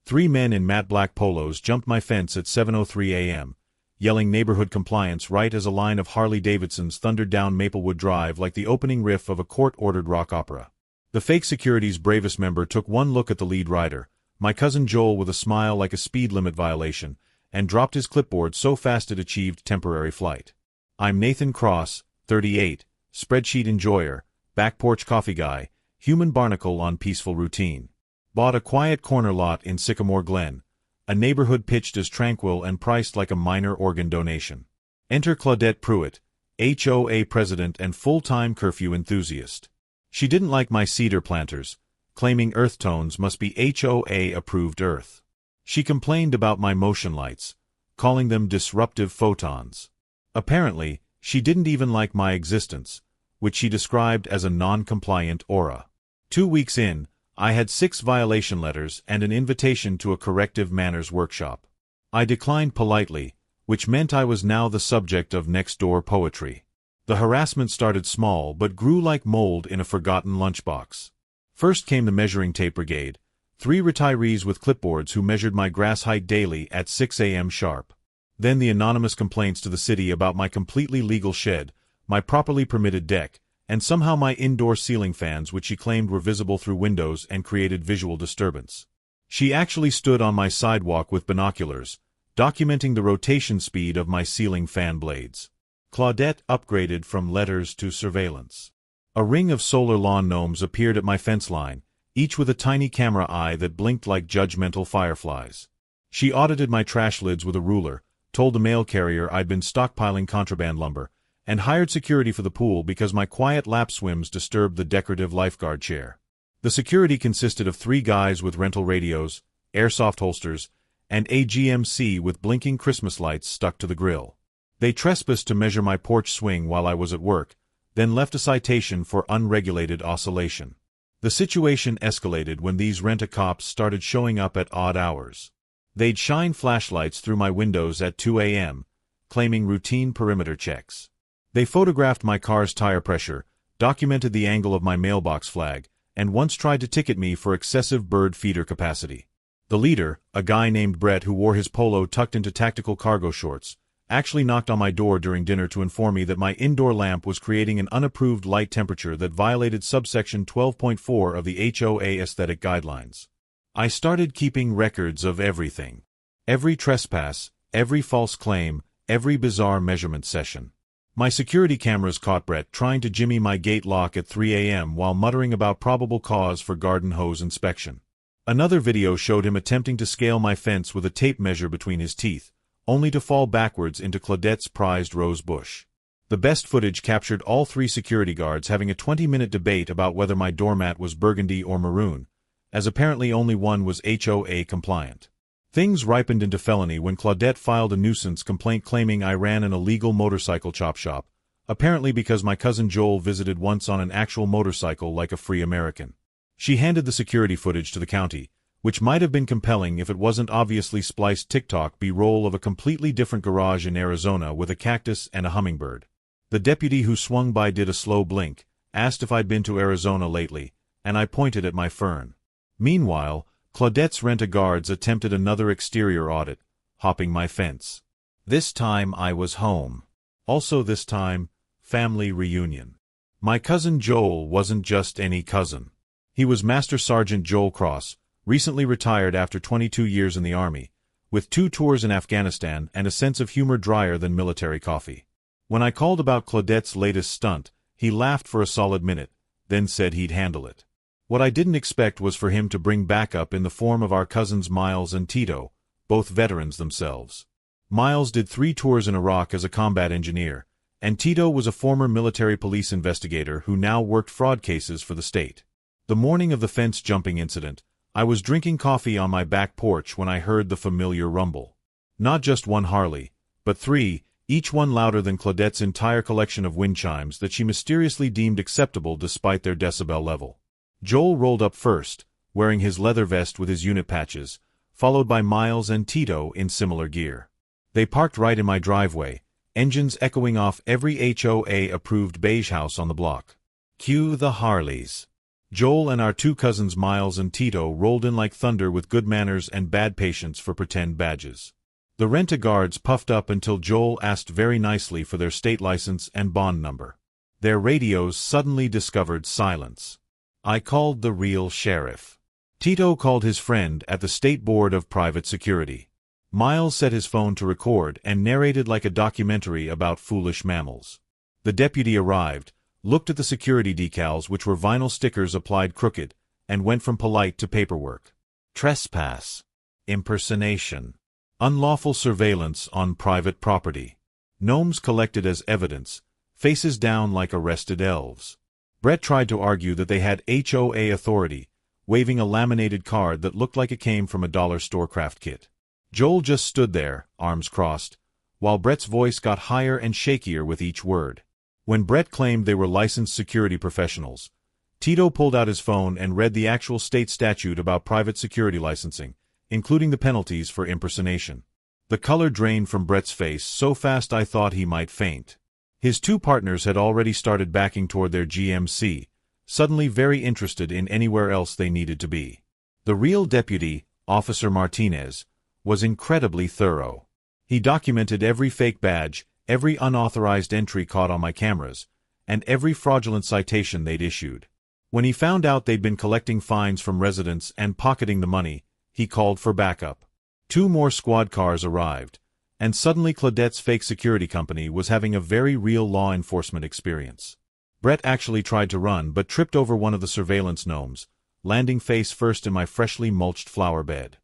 3 men in matte black polos jumped my fence at 7:03 a.m., yelling neighborhood compliance right as a line of Harley Davidsons thundered down Maplewood Drive like the opening riff of a court-ordered rock opera. The fake security's bravest member took one look at the lead rider, my cousin Joel, with a smile like a speed limit violation, and dropped his clipboard so fast it achieved temporary flight. I'm Nathan Cross, 38, spreadsheet enjoyer, back porch coffee guy, human barnacle on peaceful routine. Bought a quiet corner lot in Sycamore Glenn, a neighborhood pitched as tranquil and priced like a minor organ donation. Enter Claudet Puit, HOA president and full-time curfew enthusiast. She didn't like my cedar planters, claiming earth tones must be HOA-approved earth. She complained about my motion lights, calling them disruptive photons. Apparently, she didn't even like my existence, which she described as a non-compliant aura. 2 weeks in, I had 6 violation letters and an invitation to a corrective manners workshop. I declined politely, which meant I was now the subject of next-door poetry. The harassment started small but grew like mold in a forgotten lunchbox. First came the measuring tape brigade, 3 retirees with clipboards who measured my grass height daily at 6 a.m. sharp. Then the anonymous complaints to the city about my completely legal shed, my properly permitted deck, and somehow my indoor ceiling fans, which she claimed were visible through windows and created visual disturbance. She actually stood on my sidewalk with binoculars, documenting the rotation speed of my ceiling fan blades. Claudet upgraded from letters to surveillance. A ring of solar lawn gnomes appeared at my fence line, each with a tiny camera eye that blinked like judgmental fireflies. She audited my trash lids with a ruler, told the mail carrier I'd been stockpiling contraband lumber, and hired security for the pool because my quiet lap swims disturbed the decorative lifeguard chair. The security consisted of 3 guys with rental radios, airsoft holsters, and a GMC with blinking Christmas lights stuck to the grill. They trespassed to measure my porch swing while I was at work, then left a citation for unregulated oscillation. The situation escalated when these rent-a-cops started showing up at odd hours. They'd shine flashlights through my windows at 2 a.m., claiming routine perimeter checks. They photographed my car's tire pressure, documented the angle of my mailbox flag, and once tried to ticket me for excessive bird feeder capacity. The leader, a guy named Brett who wore his polo tucked into tactical cargo shorts, actually knocked on my door during dinner to inform me that my indoor lamp was creating an unapproved light temperature that violated subsection 12.4 of the HOA aesthetic guidelines. I started keeping records of everything. Every trespass, every false claim, every bizarre measurement session. My security cameras caught Brett trying to jimmy my gate lock at 3 a.m. while muttering about probable cause for garden hose inspection. Another video showed him attempting to scale my fence with a tape measure between his teeth, only to fall backwards into Claudet's prized rose bush. The best footage captured all 3 security guards having a 20-minute debate about whether my doormat was burgundy or maroon, as apparently only one was HOA compliant. Things ripened into felony when Claudet filed a nuisance complaint claiming I ran an illegal motorcycle chop shop, apparently because my cousin Joel visited once on an actual motorcycle like a free American. She handed the security footage to the county, which might have been compelling if it wasn't obviously spliced TikTok B-roll of a completely different garage in Arizona with a cactus and a hummingbird. The deputy who swung by did a slow blink, asked if I'd been to Arizona lately, and I pointed at my fern. Meanwhile, Claudet's rent-a-guards attempted another exterior audit, hopping my fence. This time I was home. Also this time, family reunion. My cousin Joel wasn't just any cousin. He was Master Sergeant Joel Cross, recently retired after 22 years in the Army, with 2 tours in Afghanistan and a sense of humor drier than military coffee. When I called about Claudet's latest stunt, he laughed for a solid minute, then said he'd handle it. What I didn't expect was for him to bring backup in the form of our cousins Miles and Tito, both veterans themselves. Miles did 3 tours in Iraq as a combat engineer, and Tito was a former military police investigator who now worked fraud cases for the state. The morning of the fence-jumping incident, I was drinking coffee on my back porch when I heard the familiar rumble. Not just one Harley, but 3, each one louder than Claudet's entire collection of wind chimes that she mysteriously deemed acceptable despite their decibel level. Joel rolled up first, wearing his leather vest with his unit patches, followed by Miles and Tito in similar gear. They parked right in my driveway, engines echoing off every HOA-approved beige house on the block. Cue the Harleys. Joel and our two cousins Miles and Tito rolled in like thunder with good manners and bad patience for pretend badges. The rent-a-guards puffed up until Joel asked very nicely for their state license and bond number. Their radios suddenly discovered silence. I called the real sheriff. Tito called his friend at the State Board of Private Security. Miles set his phone to record and narrated like a documentary about foolish mammals. The deputy arrived, looked at the security decals, which were vinyl stickers applied crooked, and went from polite to paperwork. Trespass. Impersonation. Unlawful surveillance on private property. Gnomes collected as evidence, faces down like arrested elves. Brett tried to argue that they had HOA authority, waving a laminated card that looked like it came from a dollar store craft kit. Joel just stood there, arms crossed, while Brett's voice got higher and shakier with each word. When Brett claimed they were licensed security professionals, Tito pulled out his phone and read the actual state statute about private security licensing, including the penalties for impersonation. The color drained from Brett's face so fast I thought he might faint. His two partners had already started backing toward their GMC, suddenly very interested in anywhere else they needed to be. The real deputy, Officer Martinez, was incredibly thorough. He documented every fake badge, every unauthorized entry caught on my cameras, and every fraudulent citation they'd issued. When he found out they'd been collecting fines from residents and pocketing the money, he called for backup. 2 more squad cars arrived, and suddenly Claudet's fake security company was having a very real law enforcement experience. Brett actually tried to run but tripped over one of the surveillance gnomes, landing face first in my freshly mulched flower bed.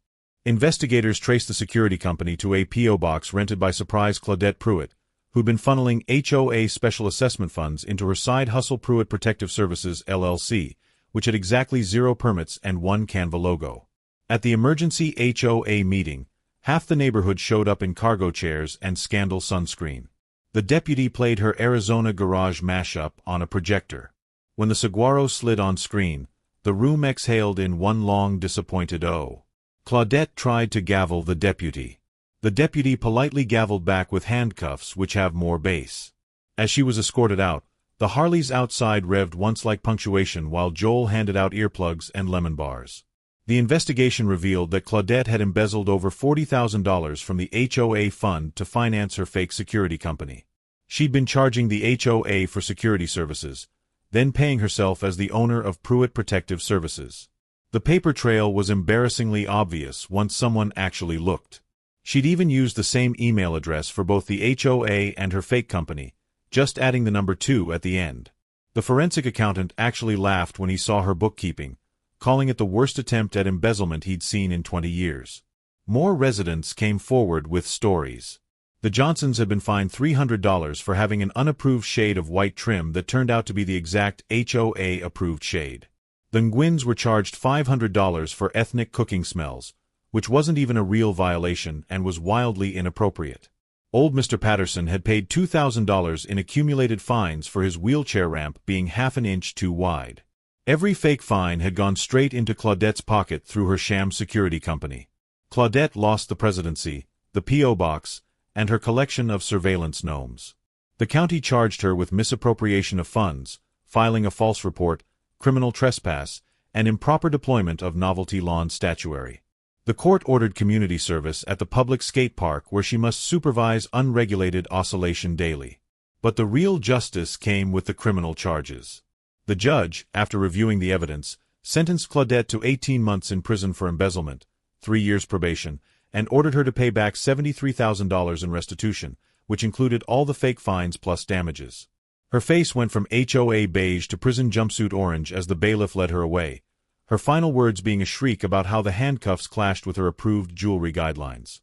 Investigators traced the security company to a P.O. box rented by surprise Claudet Puit, who'd been funneling HOA special assessment funds into her side hustle Pruitt Protective Services LLC, which had exactly 0 permits and 1 Canva logo. At the emergency HOA meeting, half the neighborhood showed up in cargo chairs and scandal sunscreen. The deputy played her Arizona garage mashup on a projector. When the saguaro slid on screen, the room exhaled in one long disappointed "oh." Claudet tried to gavel the deputy. The deputy politely gavelled back with handcuffs which have more bass. As she was escorted out, the Harleys outside revved once like punctuation while Joel handed out earplugs and lemon bars. The investigation revealed that Claudet had embezzled over $40,000 from the HOA fund to finance her fake security company. She'd been charging the HOA for security services, then paying herself as the owner of Pruitt Protective Services. The paper trail was embarrassingly obvious once someone actually looked. She'd even used the same email address for both the HOA and her fake company, just adding the number 2 at the end. The forensic accountant actually laughed when he saw her bookkeeping, calling it the worst attempt at embezzlement he'd seen in 20 years. More residents came forward with stories. The Johnsons had been fined $300 for having an unapproved shade of white trim that turned out to be the exact HOA-approved shade. The Nguyen's were charged $500 for ethnic cooking smells, which wasn't even a real violation and was wildly inappropriate. Old Mr. Patterson had paid $2,000 in accumulated fines for his wheelchair ramp being half an inch too wide. Every fake fine had gone straight into Claudet's pocket through her sham security company. Claudet lost the presidency, the P.O. box, and her collection of surveillance gnomes. The county charged her with misappropriation of funds, filing a false report, criminal trespass, and improper deployment of novelty lawn statuary. The court ordered community service at the public skate park where she must supervise unregulated oscillation daily. But the real justice came with the criminal charges. The judge, after reviewing the evidence, sentenced Claudet to 18 months in prison for embezzlement, 3 years probation, and ordered her to pay back $73,000 in restitution, which included all the fake fines plus damages. Her face went from HOA beige to prison jumpsuit orange as the bailiff led her away, her final words being a shriek about how the handcuffs clashed with her approved jewelry guidelines.